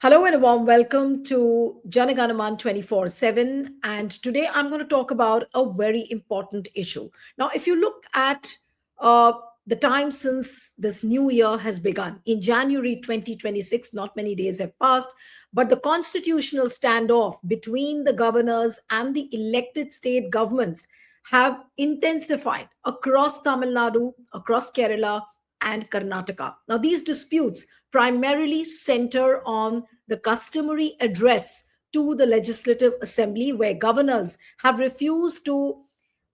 Hello and a warm welcome to JANA GANA MANA 24/7. And today I'm going to talk about a very important issue. Now, if you look at uh, the time since this new year has begun, in January 2026, not many days have passed, but the constitutional standoff between the governors and the elected state governments have intensified across Tamil Nadu, across Kerala, and Karnataka. Now, these disputes primarily center on the customary address to the Legislative Assembly, where governors have refused to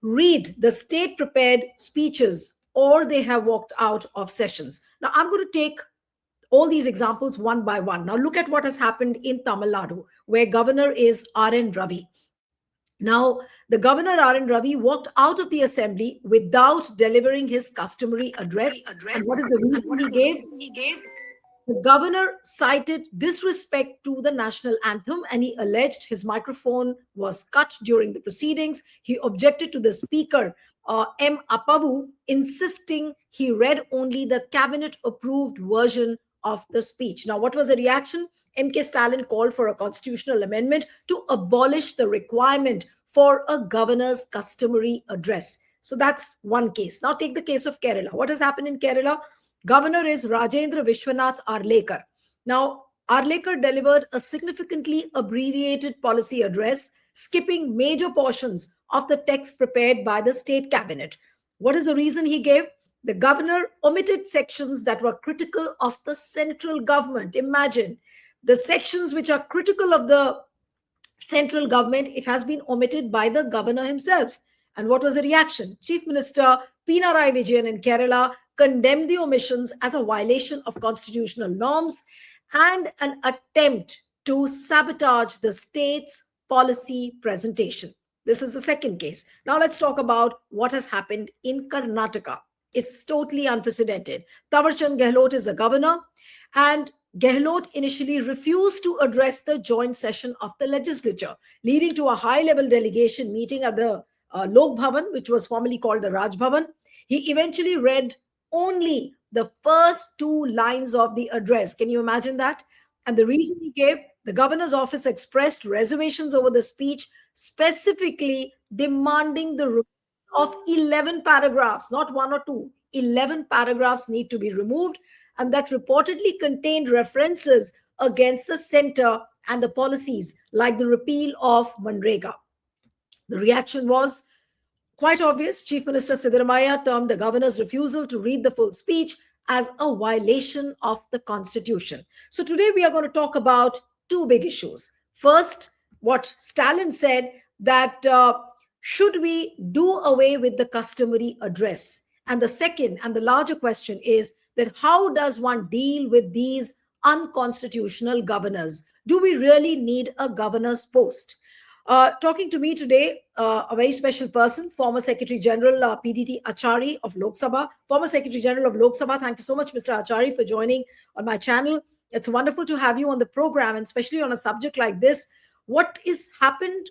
read the state prepared speeches or they have walked out of sessions. Now, I'm going to take all these examples one by one. Now, look at what has happened in Tamil Nadu, where governor is R.N. Ravi. Now, the governor R.N. Ravi walked out of the assembly without delivering his customary address. And what is the reason he gave? The governor cited disrespect to the national anthem and he alleged his microphone was cut during the proceedings. He objected to the speaker, M. Appavu, insisting he read only the cabinet approved version of the speech. Now, what was the reaction? M.K. Stalin called for a constitutional amendment to abolish the requirement for a governor's customary address. So that's one case. Now, take the case of Kerala. What has happened in Kerala? Governor is Rajebdra Arlekar. Now, Arlekar delivered a significantly abbreviated policy address, skipping major portions of the text prepared by the state cabinet. What is the reason he gave? The governor omitted sections that were critical of the central government. Imagine the sections which are critical of the central government, it has been omitted by the governor himself. And what was the reaction? Chief Minister Pinarayi Vijayan in Kerala condemned the omissions as a violation of constitutional norms and an attempt to sabotage the state's policy presentation. This is the second case. Now let's talk about what has happened in Karnataka. It's totally unprecedented. Tanwarchand Gehlot is the governor, and Gehlot initially refused to address the joint session of the legislature, leading to a high-level delegation meeting at the Lok Bhavan, which was formerly called the Raj Bhavan. He eventually read only the first two lines of the address. Can you imagine that? And the reason he gave, the governor's office expressed reservations over the speech, specifically demanding the removal of 11 paragraphs, not one or two. 11 paragraphs need to be removed, and that reportedly contained references against the center and the policies like the repeal of Manrega. The reaction was quite obvious. Chief Minister Siddaramaiah termed the governor's refusal to read the full speech as a violation of the constitution. So today we are going to talk about two big issues. First, what Stalin said, that should we do away with the customary address? And the second and the larger question is that how does one deal with these unconstitutional governors? Do we really need a governor's post? Talking to me today, a very special person, former Secretary General PDT ACHARY of Lok Sabha, former Secretary General of Lok Sabha. Thank you so much, Mr. ACHARY, for joining on my channel. It's wonderful to have you on the program, and especially on a subject like this. What has happened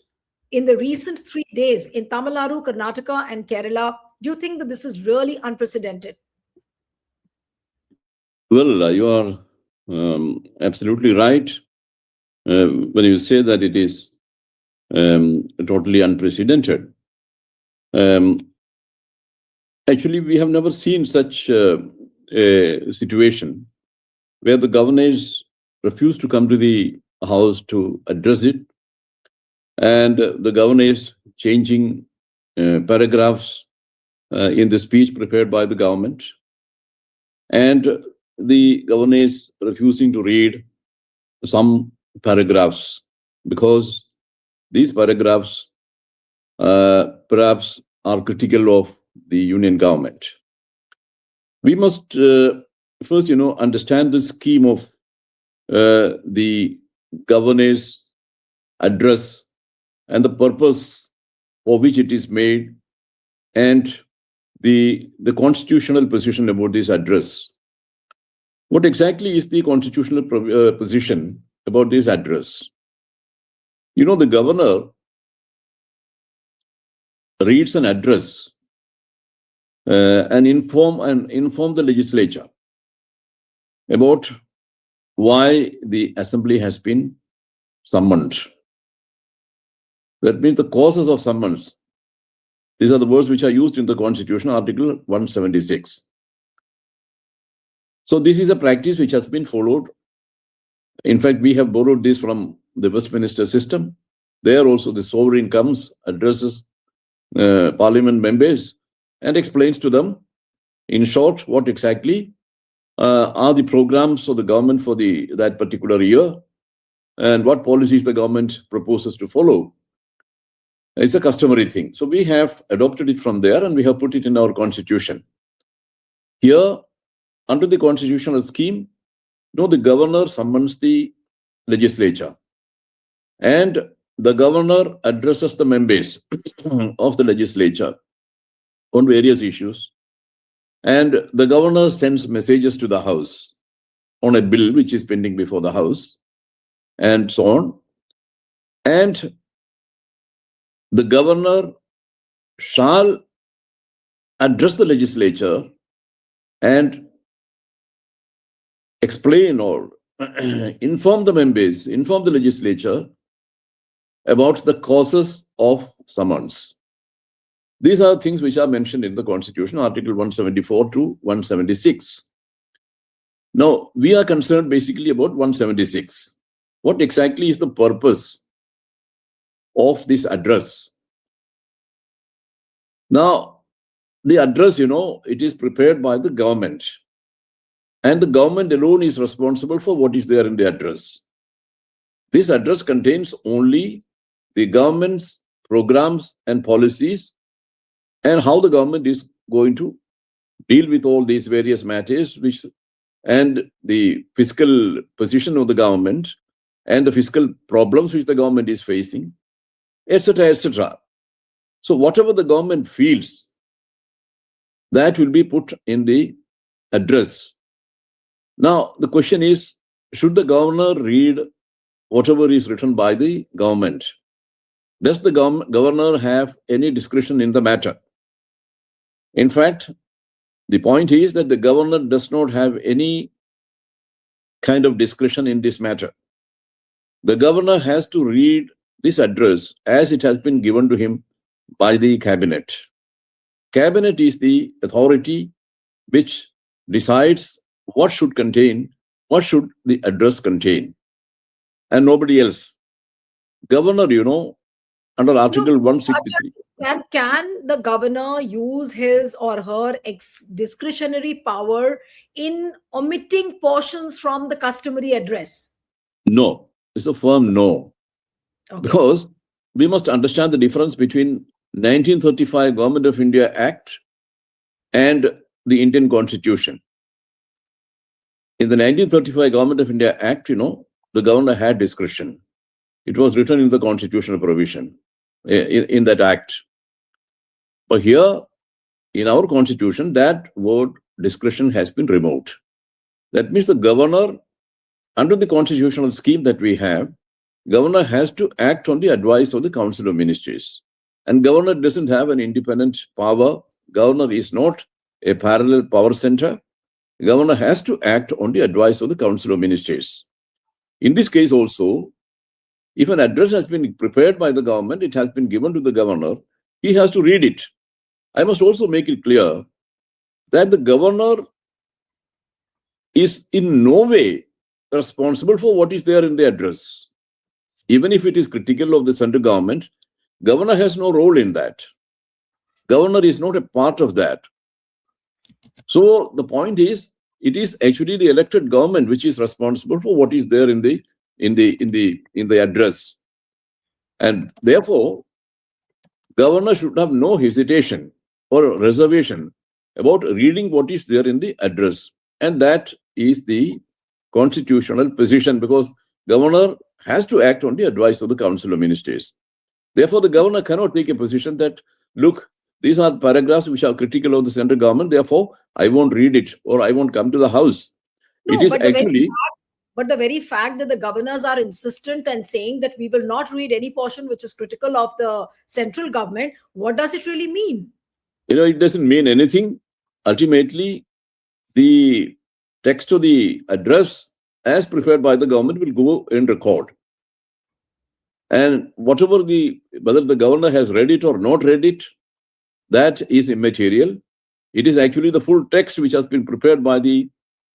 in the recent 3 days in Tamil Nadu, Karnataka, and Kerala? Do you think that this is really unprecedented? Well, you are absolutely right when you say that it is totally unprecedented. Actually, we have never seen such a situation where the governors refuse to come to the house to address it, and the governors changing paragraphs in the speech prepared by the government, and the governors refusing to read some paragraphs because these paragraphs perhaps are critical of the union government. We must first, understand the scheme of the governor's address and the purpose for which it is made, and the constitutional position about this address. What exactly is the constitutional position about this address? The governor reads an address and inform the legislature about why the assembly has been summoned. That means the causes of summons. These are the words which are used in the Constitution, Article 176. So this is a practice which has been followed. In fact, we have borrowed this from the Westminster system. There also the sovereign comes, addresses parliament members and explains to them, in short, what exactly are the programs of the government for that particular year and what policies the government proposes to follow. It's a customary thing. So we have adopted it from there and we have put it in our constitution. Here, under the constitutional scheme, the governor summons the legislature and the governor addresses the members of the legislature on various issues. And the governor sends messages to the House on a bill which is pending before the House and so on. And the governor shall address the legislature and explain or inform the members, inform the legislature about the causes of summons. These are things which are mentioned in the Constitution, Article 174 to 176. Now, we are concerned basically about 176. What exactly is the purpose of this address? Now, the address, it is prepared by the government. And the government alone is responsible for what is there in the address. This address contains only the government's programs and policies and how the government is going to deal with all these various matters and the fiscal position of the government and the fiscal problems which the government is facing, etc., etc. So whatever the government feels, that will be put in the address. Now, the question is, should the governor read whatever is written by the government? Does the governor have any discretion in the matter? In fact, the point is that the governor does not have any kind of discretion in this matter. The governor has to read this address as it has been given to him by the cabinet. Cabinet is the authority which decides what should the address contain, and nobody else. Governor, under Article 163. Can the governor use his or her discretionary power in omitting portions from the customary address? No, it's a firm no. Okay. Because we must understand the difference between 1935 Government of India Act and the Indian Constitution. In the 1935 Government of India Act, the governor had discretion. It was written in the constitutional provision in that act. But here, in our constitution, that word discretion has been removed. That means the governor, under the constitutional scheme that we have, governor has to act on the advice of the Council of Ministers. And governor doesn't have an independent power. Governor is not a parallel power center. Governor has to act on the advice of the Council of Ministers. In this case also, if an address has been prepared by the government, it has been given to the governor, he has to read it. I must also make it clear that the governor is in no way responsible for what is there in the address. Even if it is critical of the central government, governor has no role in that. Governor is not a part of that. So the point is, it is actually the elected government which is responsible for what is there in the address. And therefore, governor should have no hesitation or reservation about reading what is there in the address. And that is the constitutional position, because governor has to act on the advice of the Council of Ministers. Therefore, the governor cannot take a position that, look, these are paragraphs which are critical of the central government, therefore I won't read it or I won't come to the House. No, it is actually... But the very fact that the governors are insistent and saying that we will not read any portion which is critical of the central government, what does it really mean? It doesn't mean anything. Ultimately, the text of the address as prepared by the government will go in record. And whether the governor has read it or not read it, that is immaterial. It is actually the full text which has been prepared by the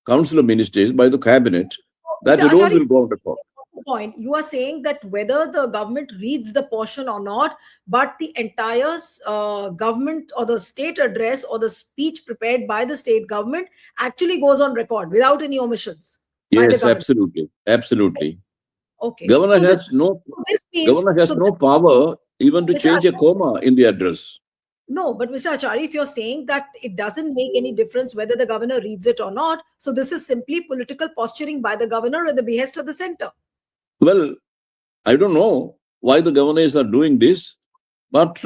Council of Ministers, by the cabinet, that Mr. alone Acharya, will go on record. point, you are saying that whether the government reads the portion or not, but the entire government or the state address or the speech prepared by the state government actually goes on record without any omissions by the Yes, government. absolutely. Okay. Governor So has no this means power even to Mr. change a comma in the address. No, but Mr. Acharya, if you're saying that it doesn't make any difference whether the governor reads it or not, so this is simply political posturing by the governor at the behest of the center. Well, I don't know why the governors are doing this, but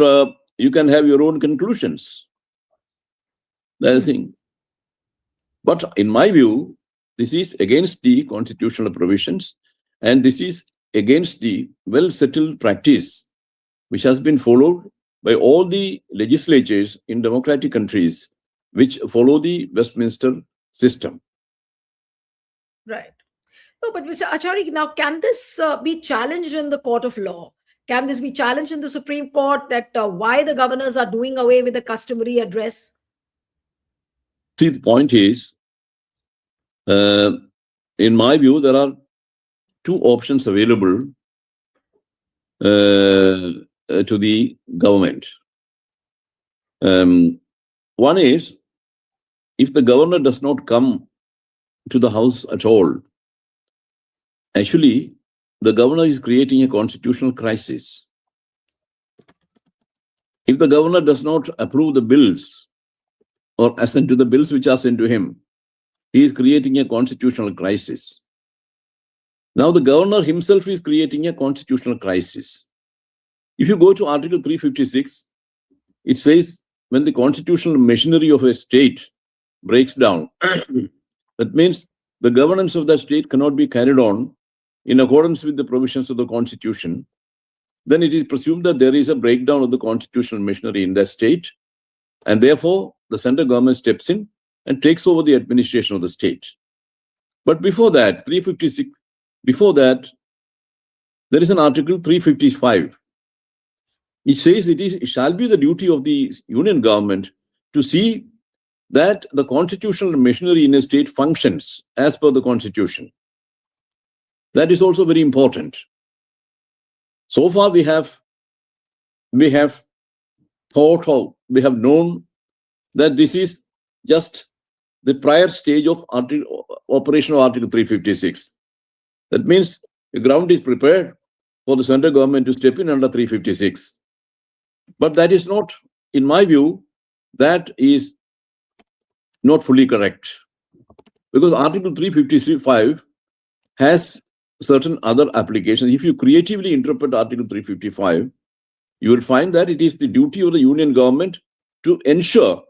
you can have your own conclusions. That's the thing. But in my view, this is against the constitutional provisions, and this is against the well-settled practice which has been followed by all the legislatures in democratic countries which follow the Westminster system. Right. No, but Mr. Acharya, now can this be challenged in the court of law? Can this be challenged in the Supreme Court that why the governors are doing away with the customary address? See, the point is, in my view, there are two options available to the government. One is, if the governor does not come to the house at all, actually, the governor is creating a constitutional crisis. If the governor does not approve the bills or assent to the bills which are sent to him, he is creating a constitutional crisis. Now, the governor himself is creating a constitutional crisis. If you go to Article 356, it says when the constitutional machinery of a state breaks down, that means the governance of that state cannot be carried on in accordance with the provisions of the constitution, then it is presumed that there is a breakdown of the constitutional machinery in that state, and therefore the central government steps in and takes over the administration of the state. But before that, 356, before that, there is an Article 355. It says it shall be the duty of the union government to see that the constitutional machinery in a state functions as per the constitution. That is also very important. So far, we have thought or we have known that this is just the prior stage of operation of Article 356. That means the ground is prepared for the central government to step in under 356. But that is not, in my view, that is not fully correct. Because Article 355 has certain other applications. If you creatively interpret Article 355, you will find that it is the duty of the union government to ensure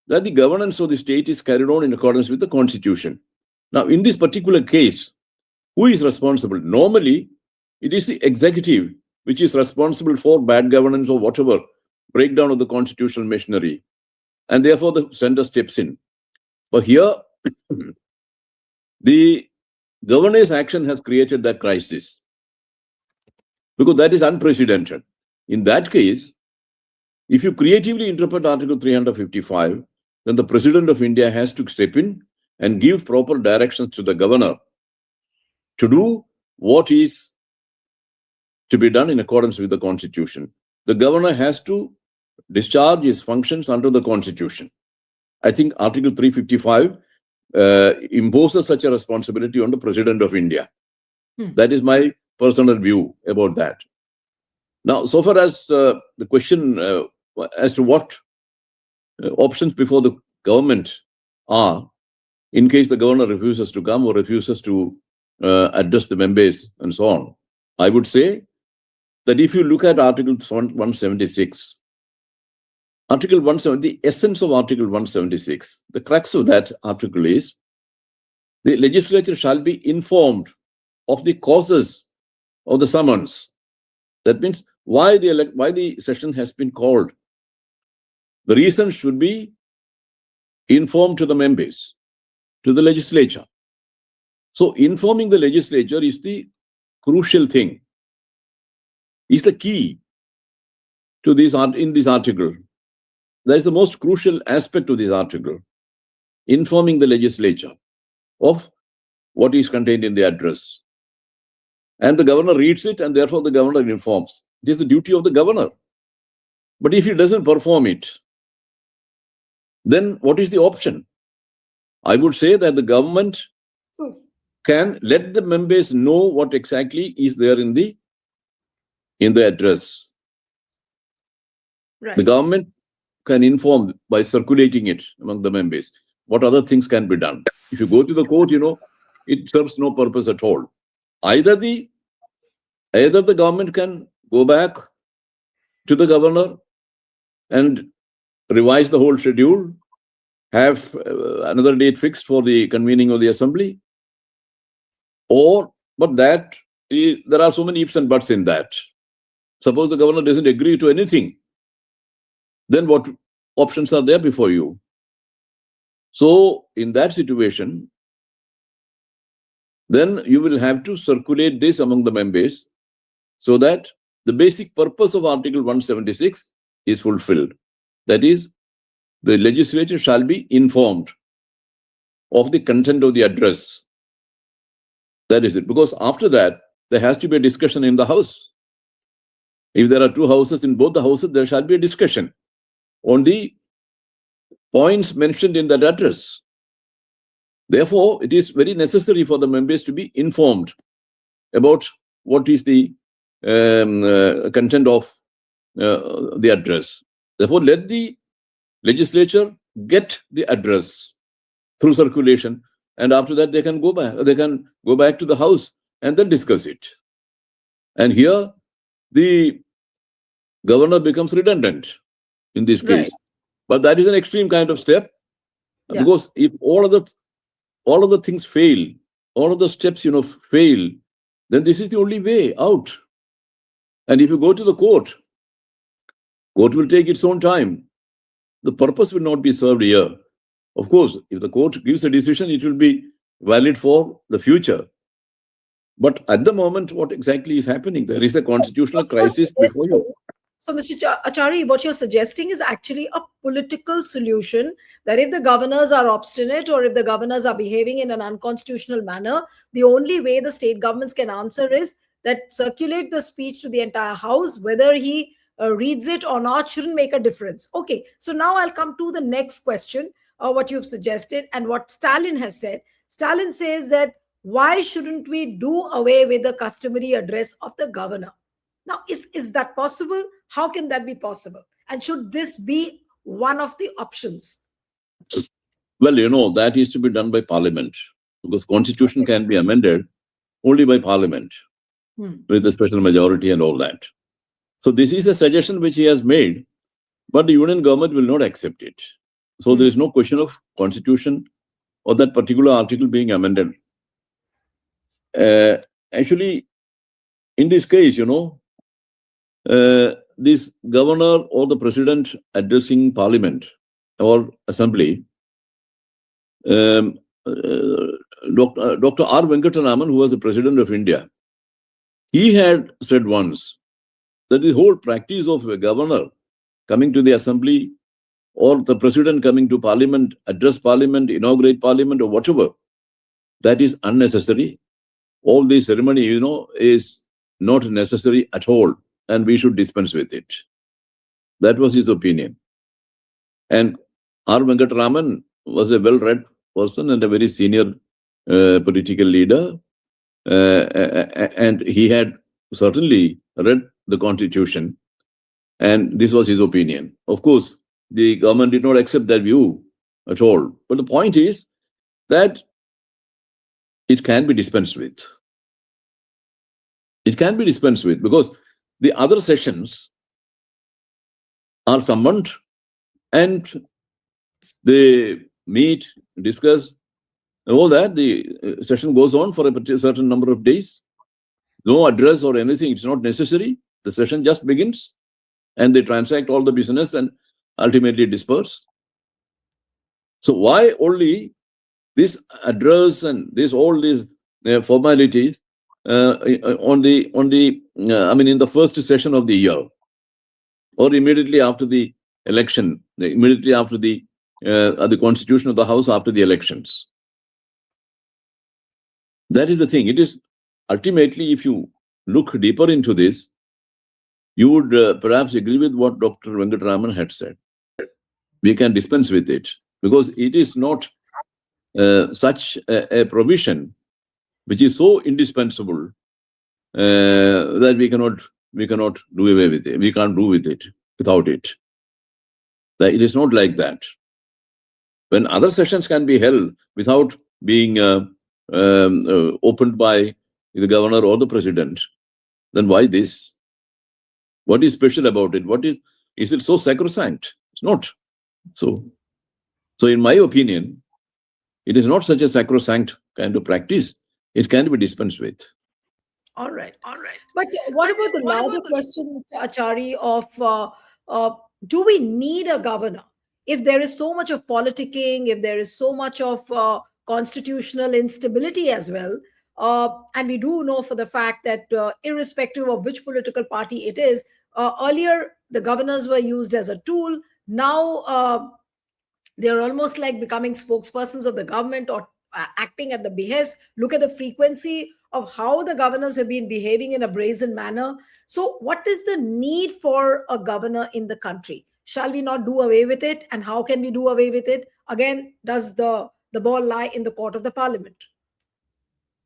that the governance of the state is carried on in accordance with the constitution. Now, in this particular case, who is responsible? Normally, it is the executive which is responsible for bad governance or whatever, breakdown of the constitutional machinery. And therefore, the center steps in. But here, the governor's action has created that crisis because that is unprecedented. In that case, if you creatively interpret Article 355, then the President of India has to step in and give proper directions to the governor to do what is to be done in accordance with the Constitution. The governor has to discharge his functions under the Constitution. I think Article 355 imposes such a responsibility on the President of India. That is my personal view about that. Now, so far as the question as to what options before the government are, in case the governor refuses to come or refuses to address the members and so on, I would say that if you look at Article 176, Article 170, the essence of Article 176, the crux of that article is the legislature shall be informed of the causes of the summons. That means why the session has been called. The reason should be informed to the members, to the legislature. So informing the legislature is the crucial thing, is the key to this in this article. That is the most crucial aspect of this article, informing the legislature of what is contained in the address. And the governor reads it, and therefore the governor informs. It is the duty of the governor. But if he doesn't perform it, then what is the option? I would say that the government can let the members know what exactly is there in the address. Right. The government can inform by circulating it among the members what other things can be done. If you go to the court, it serves no purpose at all. Either the government can go back to the governor and revise the whole schedule, have another date fixed for the convening of the assembly, but there are so many ifs and buts in that. Suppose the governor doesn't agree to anything, then what options are there before you? So in that situation, then you will have to circulate this among the members so that the basic purpose of Article 176 is fulfilled. That is, the legislature shall be informed of the content of the address. That is it. Because after that, there has to be a discussion in the house. If there are two houses, in both the houses, there shall be a discussion on the points mentioned in that address. Therefore, it is very necessary for the members to be informed about what is the content of the address. Therefore, let the legislature get the address through circulation, and after that they can go back. They can go back to the house and then discuss it. And here, the governor becomes redundant in this case. Right. But that is an extreme kind of step, because if all of the things fail, all of the steps fail, then this is the only way out. And if you go to the court will take its own time. The purpose will not be served here. Of course, if the court gives a decision, it will be valid for the future. But at the moment, what exactly is happening? There is a constitutional crisis before you. So, Mr. ACHARY, what you're suggesting is actually a political solution, that if the governors are obstinate or if the governors are behaving in an unconstitutional manner, the only way the state governments can answer is that circulate the speech to the entire house. Whether he reads it or not shouldn't make a difference. Okay, so now I'll come to the next question, what you've suggested and what Stalin has said. Stalin says that why shouldn't we do away with the customary address of the governor? Now, is that possible? How can that be possible? And should this be one of the options? Well, that is to be done by parliament, because constitution can be amended only by parliament with a special majority and all that. So this is a suggestion which he has made, but the union government will not accept it. So there is no question of constitution or that particular article being amended. Actually, in this case, this governor or the president addressing parliament or assembly, Dr. R. Venkataraman, who was the president of India, he had said once that the whole practice of a governor coming to the assembly or the president coming to parliament, address parliament, inaugurate parliament or whatever, that is unnecessary. All this ceremony, is not necessary at all, and we should dispense with it. That was his opinion. And R. Venkataraman was a well-read person and a very senior political leader, and he had certainly read the constitution, and this was his opinion. Of course, the government did not accept that view at all. But the point is that it can be dispensed with. It can be dispensed with because the other sessions are summoned and they meet, discuss, all that. The session goes on for a certain number of days. No address or anything. It's not necessary. The session just begins and they transact all the business and ultimately disperse. So why only this address and all these formalities in the first session of the year, or immediately after the election, immediately after the constitution of the House after the elections. That is the thing. It is ultimately, if you look deeper into this, you would perhaps agree with what Dr. Venkatraman had said. We can dispense with it because it is not such a provision which is so indispensable that we cannot do away with it. We can't do with it without it. It is not like that. When other sessions can be held without being opened by the governor or the president, then why this? What is special about it? Is it so sacrosanct? It's not. So in my opinion, it is not such a sacrosanct kind of practice. It can be dispensed with. All right. But what about the larger question, Mr. ACHARY, of do we need a governor? If there is so much of politicking, if there is so much of constitutional instability as well, and we do know for the fact that irrespective of which political party it is, earlier the governors were used as a tool. Now they're almost like becoming spokespersons of the government or acting at the behest. Look at the frequency of how the governors have been behaving in a brazen manner. So what is the need for a governor in the country? Shall we not do away with it? And how can we do away with it? Again, does the ball lie in the court of the parliament?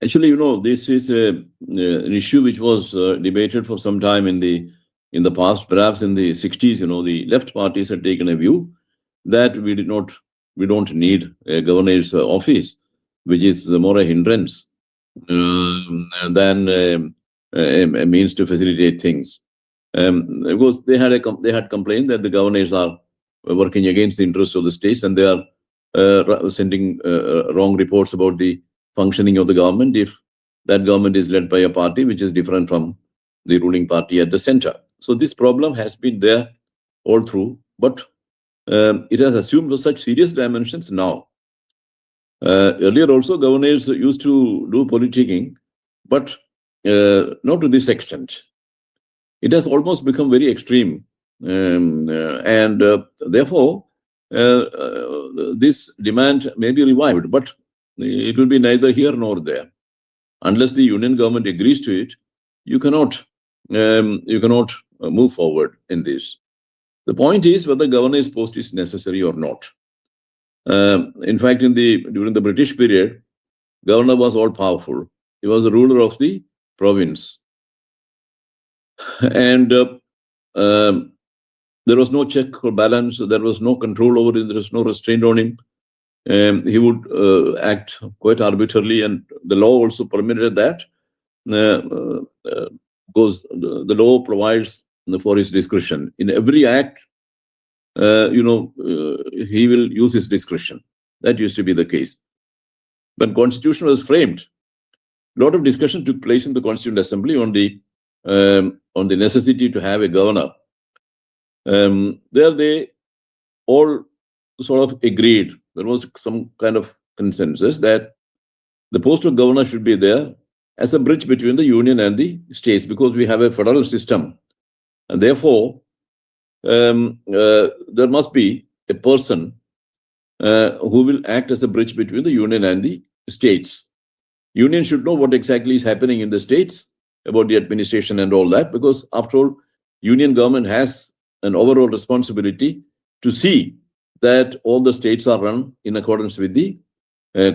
Actually, this is an issue which was debated for some time in the past. Perhaps in the 60s, the left parties had taken a view that we don't need a governor's office, which is more a hindrance than a means to facilitate things. Because they had complained that the governors are working against the interests of the states, and they are sending wrong reports about the functioning of the government if that government is led by a party which is different from the ruling party at the center. So this problem has been there all through, but it has assumed such serious dimensions now. Earlier also, governors used to do politicking, but not to this extent. It has almost become very extreme, and therefore this demand may be revived, but it will be neither here nor there. Unless the union government agrees to it, you cannot move forward in this. The point is whether governor's post is necessary or not. In fact, during the British period, governor was all powerful. He was the ruler of the province, and there was no check or balance. There was no control over him. There was no restraint on him. He would act quite arbitrarily, and the law also permitted that, because the law provides for his discretion. In every act, he will use his discretion. That used to be the case. When Constitution was framed, a lot of discussion took place in the Constituent Assembly on the necessity to have a governor. There they all sort of agreed. There was some kind of consensus that the post of governor should be there as a bridge between the union and the states, because we have a federal system, and therefore there must be a person who will act as a bridge between the union and the states. Union should know what exactly is happening in the states about the administration and all that, because after all, union government has an overall responsibility to see that all the states are run in accordance with the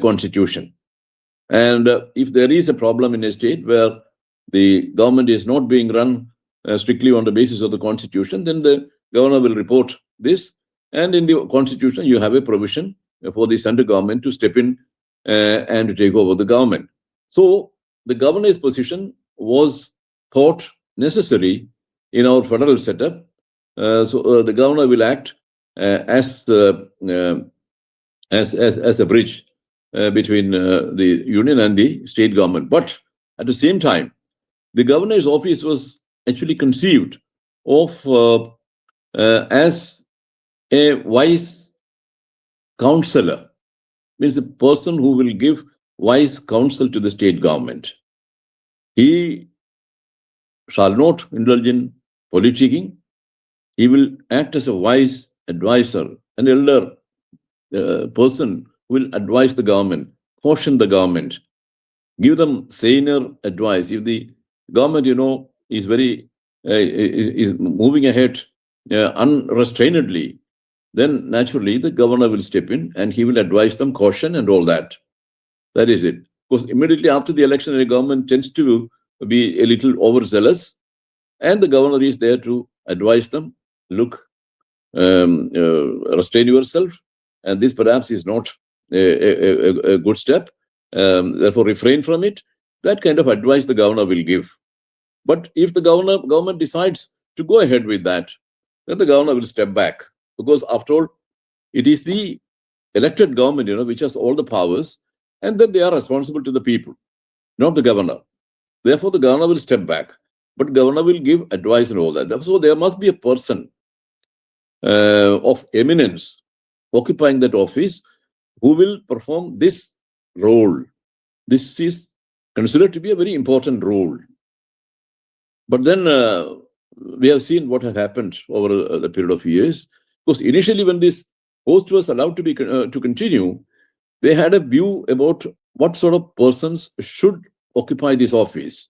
constitution. And if there is a problem in a state where the government is not being run strictly on the basis of the constitution, then the governor will report this. And in the constitution, you have a provision for the central government to step in and to take over the government. So the governor's position was thought necessary in our federal setup. So the governor will act as a bridge between the union and the state government. But at the same time, the governor's office was actually conceived of as a wise counselor, means a person who will give wise counsel to the state government. He shall not indulge in politicking. He will act as a wise advisor, an elder person who will advise the government, caution the government, give them saner advice. If the government, is very is moving ahead unrestrainedly, then naturally the governor will step in and he will advise them, caution and all that. That is it. Because immediately after the election, the government tends to be a little overzealous, and the governor is there to advise them, look, restrain yourself, and this perhaps is not a good step, therefore refrain from it. That kind of advice the governor will give. But if the government decides to go ahead with that, then the governor will step back, because after all, it is the elected government, which has all the powers, and then they are responsible to the people, not the governor. Therefore, the governor will step back, but governor will give advice and all that. So there must be a person of eminence occupying that office who will perform this role. This is considered to be a very important role. But then we have seen what has happened over the period of years. Because initially, when this post was allowed to be to continue, they had a view about what sort of persons should occupy this office.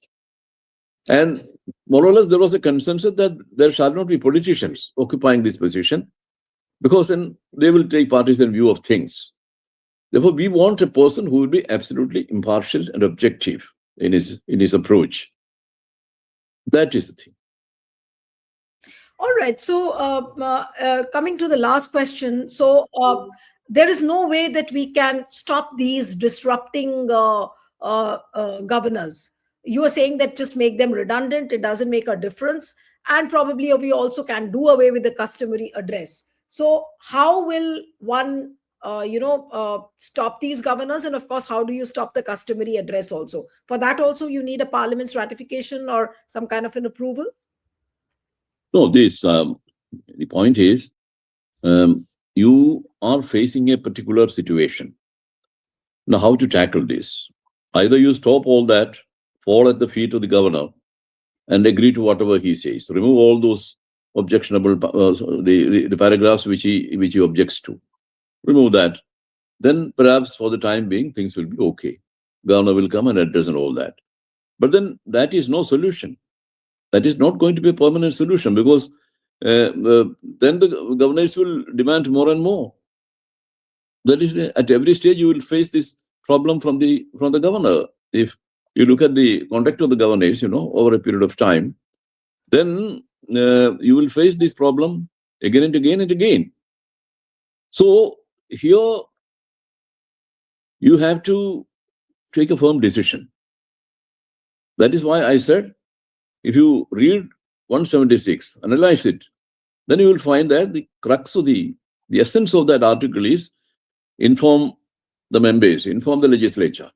And more or less, there was a consensus that there shall not be politicians occupying this position, because then they will take partisan view of things. Therefore, we want a person who will be absolutely impartial and objective in his approach. That is the thing. All right. So coming to the last question. So there is no way that we can stop these disrupting governors. You are saying that just make them redundant. It doesn't make a difference. And probably we also can do away with the customary address. So how will one, stop these governors? And of course, how do you stop the customary address also? For that also, you need a parliament's ratification or some kind of an approval? No, the point is, you are facing a particular situation. Now, how to tackle this? Either you stop all that, fall at the feet of the governor, and agree to whatever he says. Remove all those objectionable, the paragraphs which he objects to. Remove that. Then perhaps for the time being, things will be okay. Governor will come and address and all that. But then that is no solution. That is not going to be a permanent solution, because then the governors will demand more and more. That is, at every stage you will face this problem from the governor. If you look at the conduct of the governors, over a period of time, then you will face this problem again and again and again. So here you have to take a firm decision. That is why I said, if you read 176, analyze it, then you will find that the crux of the essence of that article is inform the members, inform the legislature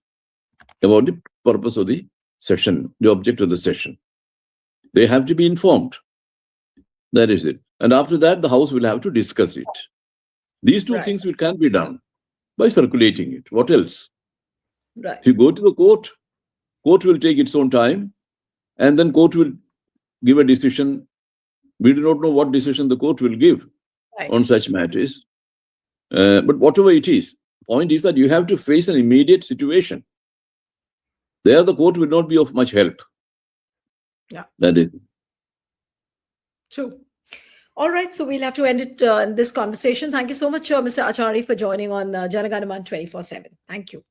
about the purpose of the session, the object of the session. They have to be informed. That is it. And after that, the House will have to discuss it. These two things can be done by circulating it. What else? Right. If you go to the court will take its own time, and then court will give a decision. We do not know what decision the court will give on such matters. But whatever it is, point is that you have to face an immediate situation. There, the court will not be of much help. Yeah. That is true. All right. So we'll have to end it in this conversation. Thank you so much, Mr. ACHARY, for joining on JANA GANA MANA 24/7. Thank you.